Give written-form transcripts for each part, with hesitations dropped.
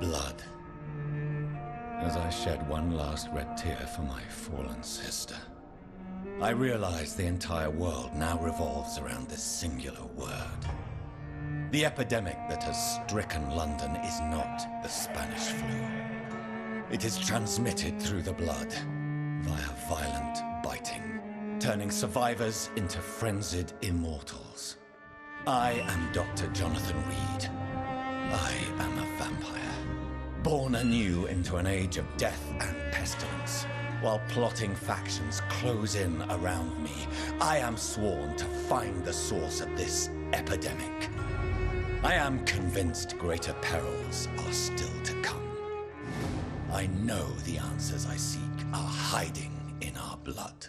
Blood. As I shed one last red tear for my fallen sister, I realize the entire world now revolves around this singular word. The epidemic that has stricken London is not the Spanish flu. It is transmitted through the blood, via violent biting, turning survivors into frenzied immortals. I am Dr. Jonathan Reed. I am a vampire, born anew into an age of death and pestilence. While plotting factions close in around me, I am sworn to find the source of this epidemic. I am convinced greater perils are still to come. I know the answers I seek are hiding in our blood.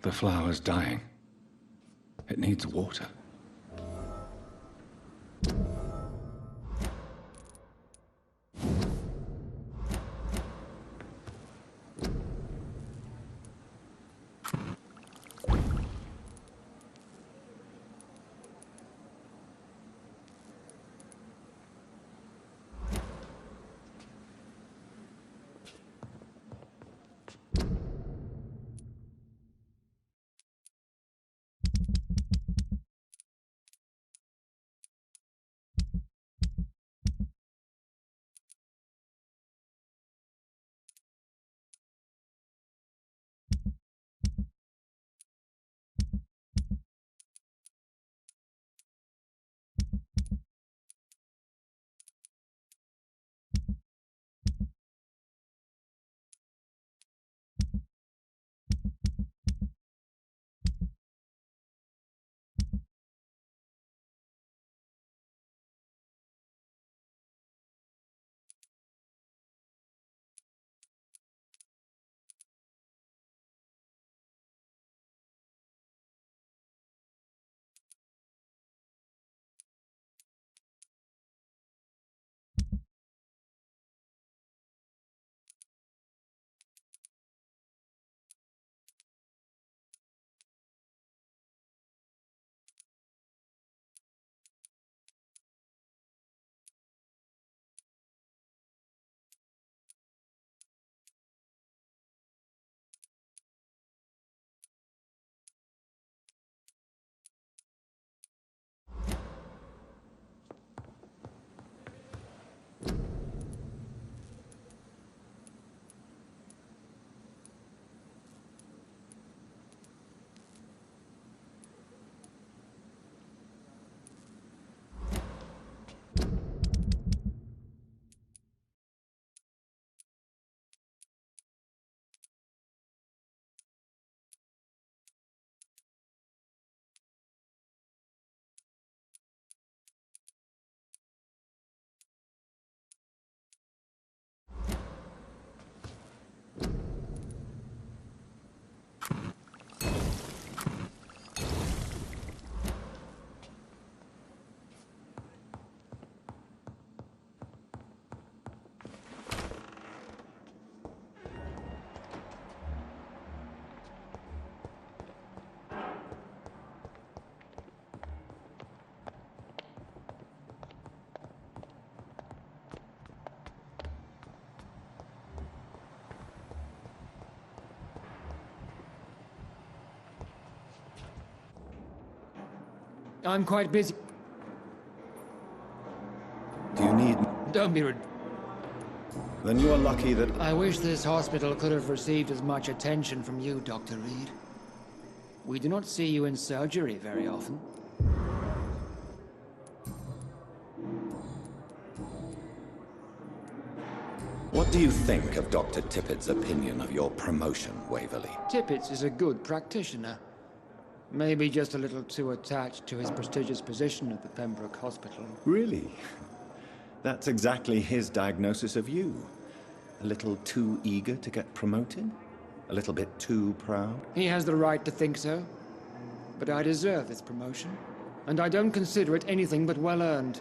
The flower's dying. It needs water. I'm quite busy. Do you need... Don't be rude. Then you're lucky that... I wish this hospital could have received as much attention from you, Dr. Reed. We do not see you in surgery very often. What do you think of Dr. Tippett's opinion of your promotion, Waverly? Tippett is a good practitioner. Maybe just a little too attached to his prestigious position at the Pembroke Hospital. Really? That's exactly his diagnosis of you. A little too eager to get promoted? A little bit too proud? He has the right to think so. But I deserve this promotion. and I don't consider it anything but well-earned.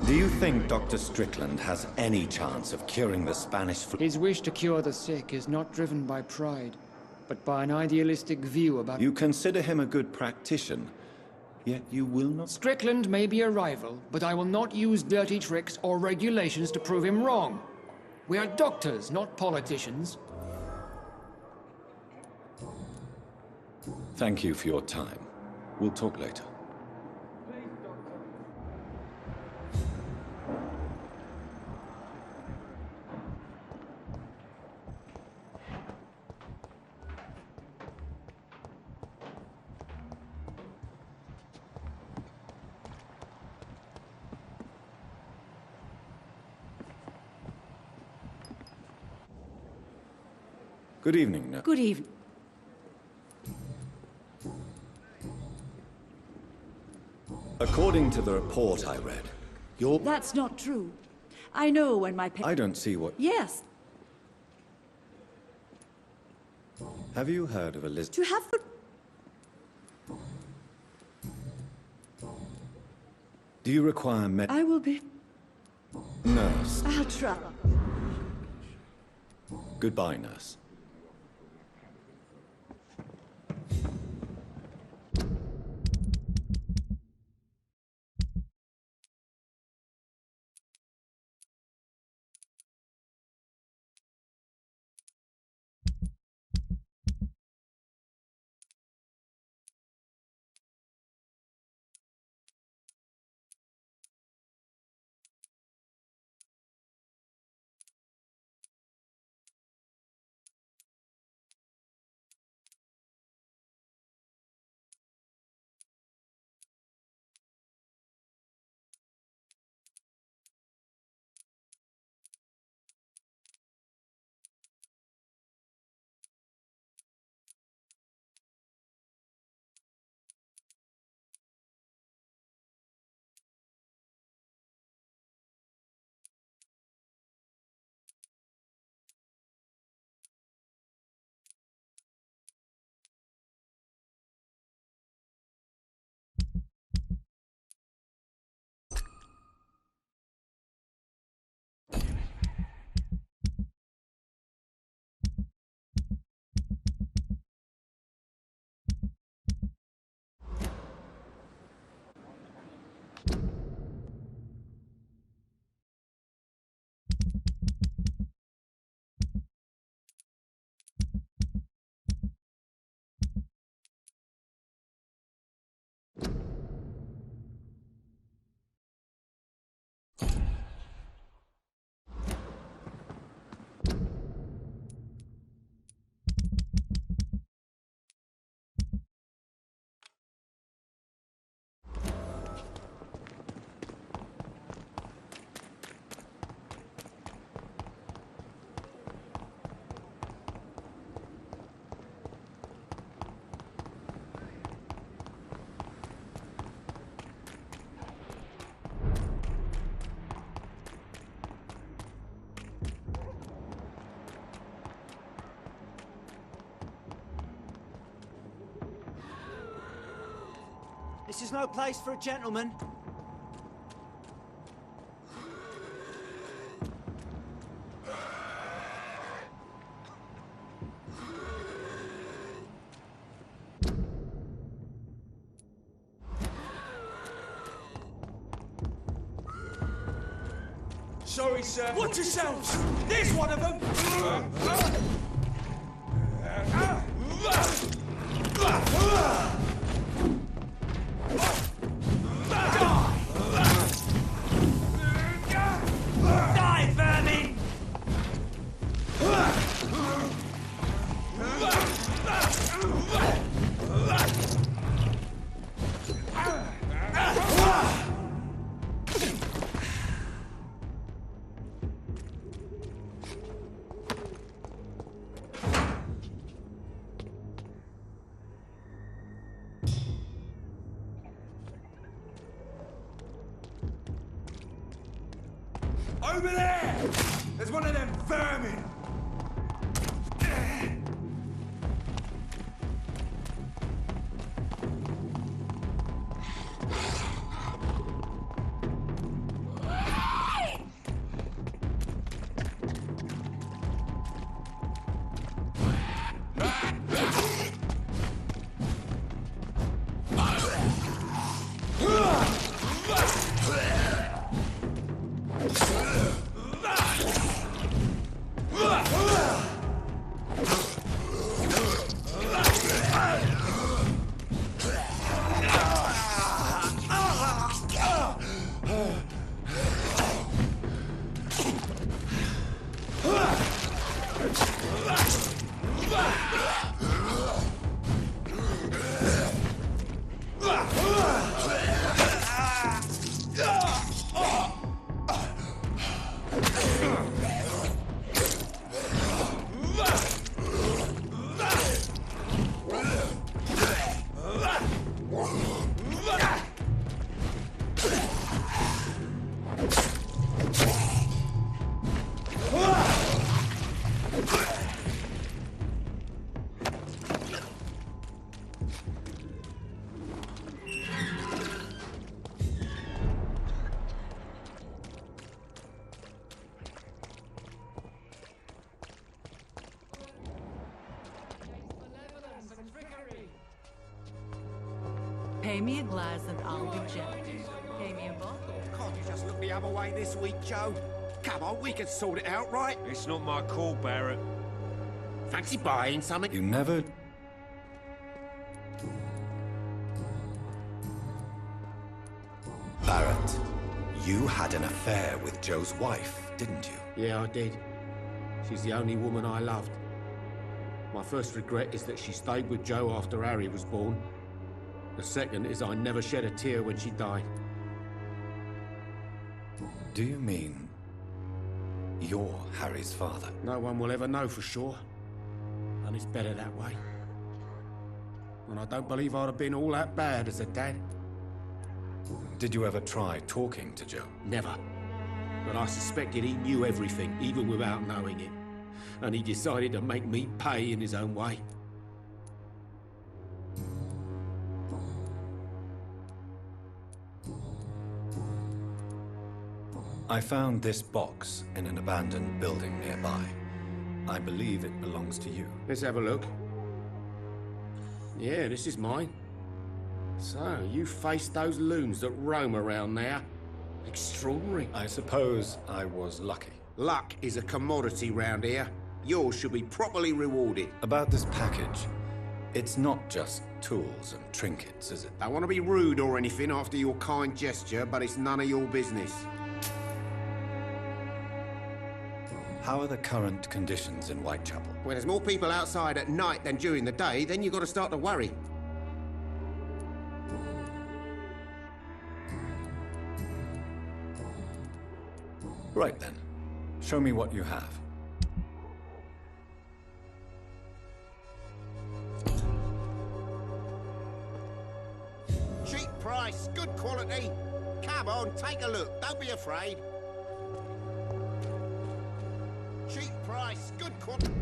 Do you think Dr. Strickland has any chance of curing the Spanish flu? His wish to cure the sick is not driven by pride, but by an idealistic view about... You consider him a good practitioner, yet you will not... Strickland may be a rival, but I will not use dirty tricks or regulations to prove him wrong. We are doctors, not politicians. Thank you for your time. We'll talk later. Good evening, nurse. Good evening. According to the report I read, you're... That's not true. I know when my I don't see what... Yes, Have you heard of Elizabeth? to have the... Do you require I will be... Nurse. I'll try. Goodbye, nurse. This is no place for a gentleman. Sorry, sir. Watch yourselves! There's one of them! Die, vermin! Over there! There's one of them vermin! Pay me a glass and I'll be gentle. Pay me a bottle. Can't you just look the other way this week, Joe? Come on, we can sort it out, right? It's not my call, Barrett. Fancy buying something? You never... Barrett, you had an affair with Joe's wife, didn't you? Yeah, I did. She's the only woman I loved. My first regret is that she stayed with Joe after Harry was born. The second is I never shed a tear when she died. Do you mean you're Harry's father? No one will ever know for sure. And it's better that way. And I don't believe I'd have been all that bad as a dad. Did you ever try talking to Joe? Never. But I suspected he knew everything, even without knowing it. And he decided to make me pay in his own way. I found this box in an abandoned building nearby. I believe it belongs to you. Let's have a look. Yeah, this is mine. So, you faced those loons that roam around there. Extraordinary. I suppose I was lucky. Luck is a commodity round here. Yours should be properly rewarded. About this package, it's not just tools and trinkets, is it? Don't want to be rude or anything after your kind gesture, but it's none of your business. How are the current conditions in Whitechapel? When there's more people outside at night than during the day, then you've got to start to worry. Right then. Show me what you have. Cheap price, good quality. Come on, take a look. Don't be afraid. Cheap price, good quality.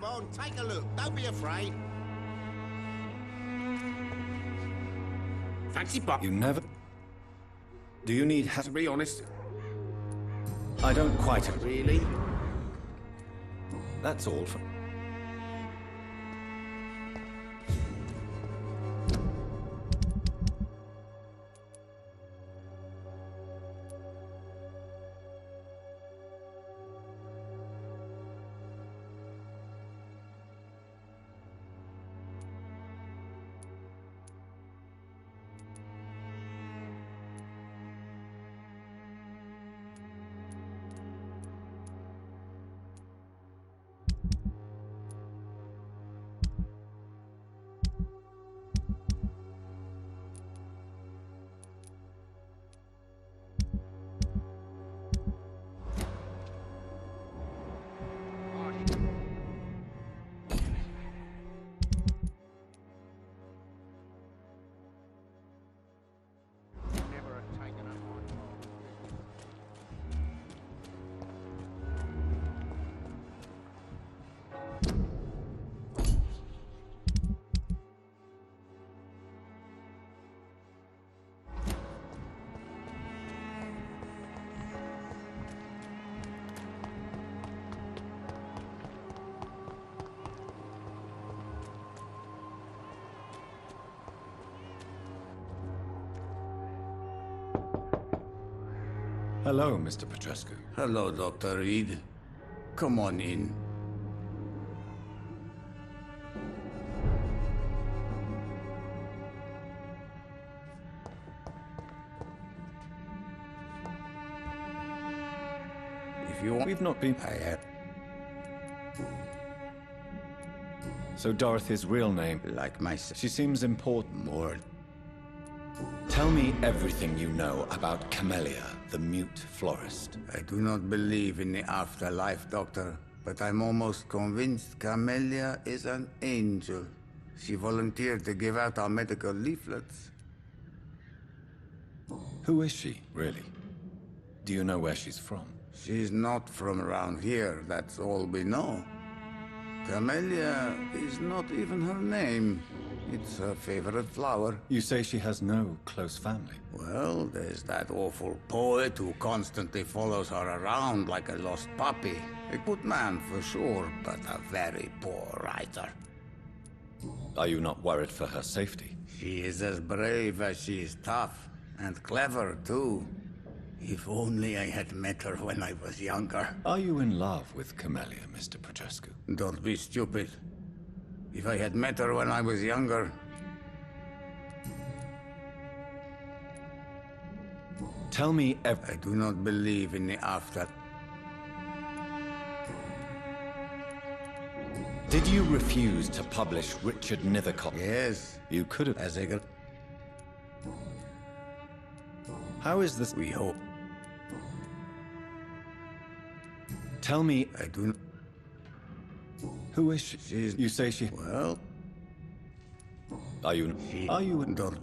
Come on, take a look. Don't be afraid. Fancy butt. You never... Do you need... To be honest. I don't quite agree. Really? That's all for... Hello, Mr. Petrescu. Hello, Dr. Reed. Come on in. If you want... We've not been... I have... So Dorothy's real name... Like myself. She seems important. More. Tell me everything you know about Camellia, the mute florist. I do not believe in the afterlife, Doctor. but I'm almost convinced Camellia is an angel. She volunteered to give out our medical leaflets. Who is she, really? Do you know where she's from? She's not from around here, that's all we know. Camellia is not even her name. It's her favorite flower. You say she has no close family? Well, there's that awful poet who constantly follows her around like a lost puppy. A good man for sure, but a very poor writer. Are you not worried for her safety? She is as brave as she is tough, and clever too. If only I had met her when I was younger. Are you in love with Camellia, Mr. Petrescu? Don't be stupid. If I had met her when I was younger... Tell me I do not believe in the after. Did you refuse to publish Richard Nethercott? Yes. You could have... As a... How is this... We hope. Tell me... I do not... Who is she? She's... You say she... Well... Are you... She... Are you... Don't...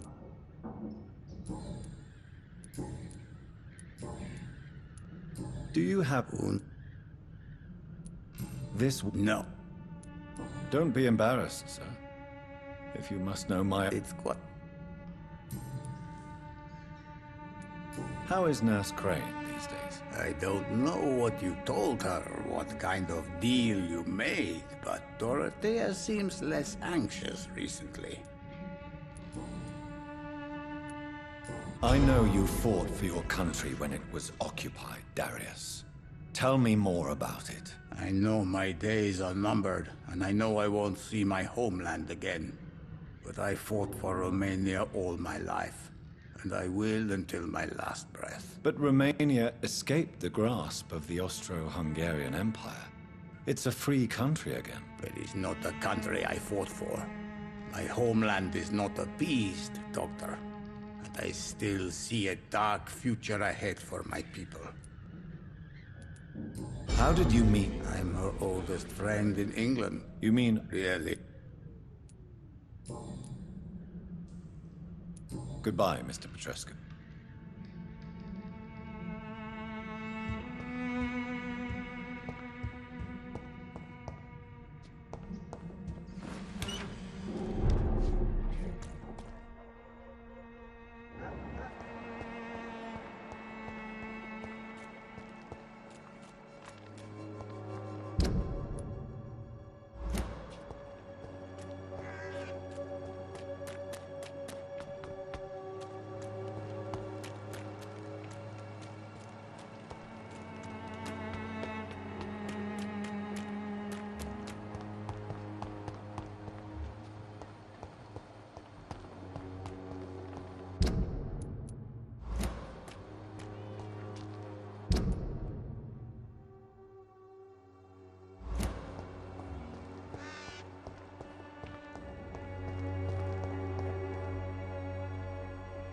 Do you have... This... No. Don't be embarrassed, sir. If you must know my... It's quite... How is Nurse Crane these days? I don't know what you told her or what kind of deal you made, but Dorothea seems less anxious recently. I know you fought for your country when it was occupied, Darius. Tell me more about it. I know my days are numbered, and I know I won't see my homeland again. But I fought for Romania all my life, and I will until my last breath. But Romania escaped the grasp of the Austro-Hungarian Empire. It's a free country again. But it's not the country I fought for. My homeland is not appeased, Doctor. And I still see a dark future ahead for my people. How did you meet? I'm her oldest friend in England. You mean... Really? Goodbye, Mr. Petrescu.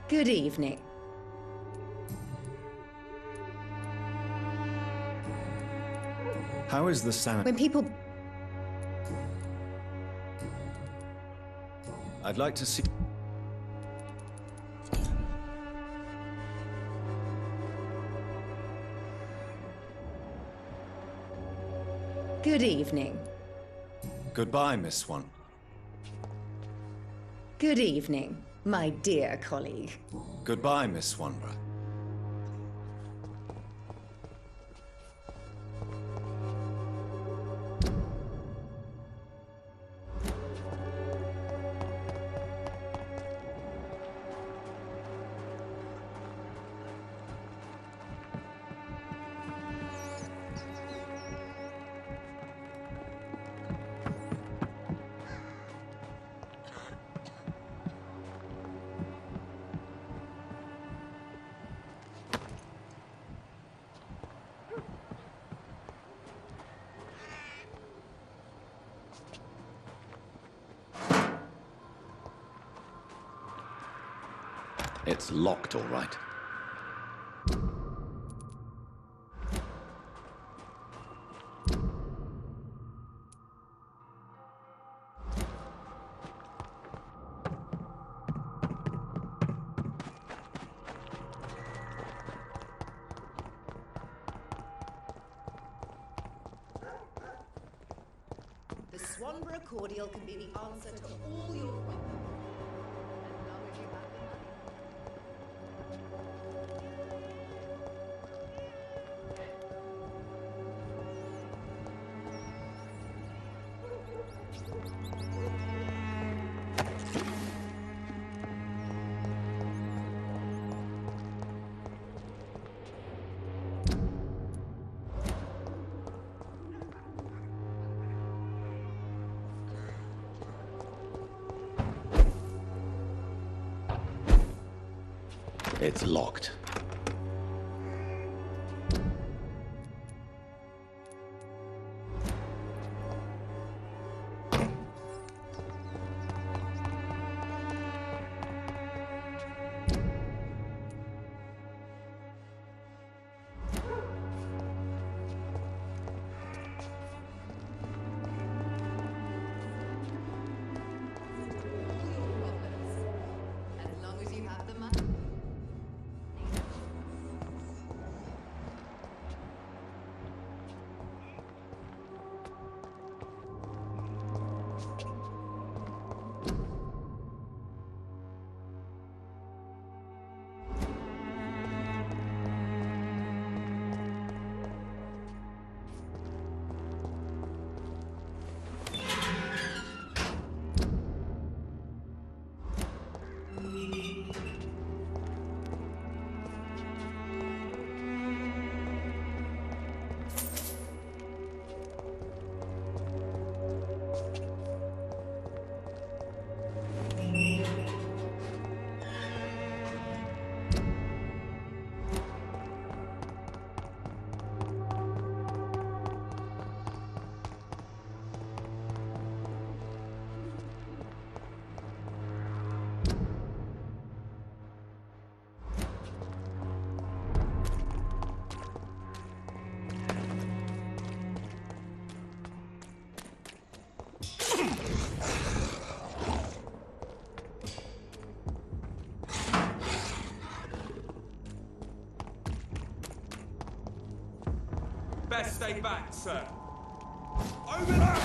Good evening. How is the sound? When people... I'd like to see... Good evening. Goodbye, Miss Swan. Good evening, my dear colleague. Goodbye, Miss Swanborough. It's locked, all right. Ronborough cordial can be the answer to all your problems. As long as you have the money. It's locked. All your problems. As long as you have the money. Best stay back, sir. Over there!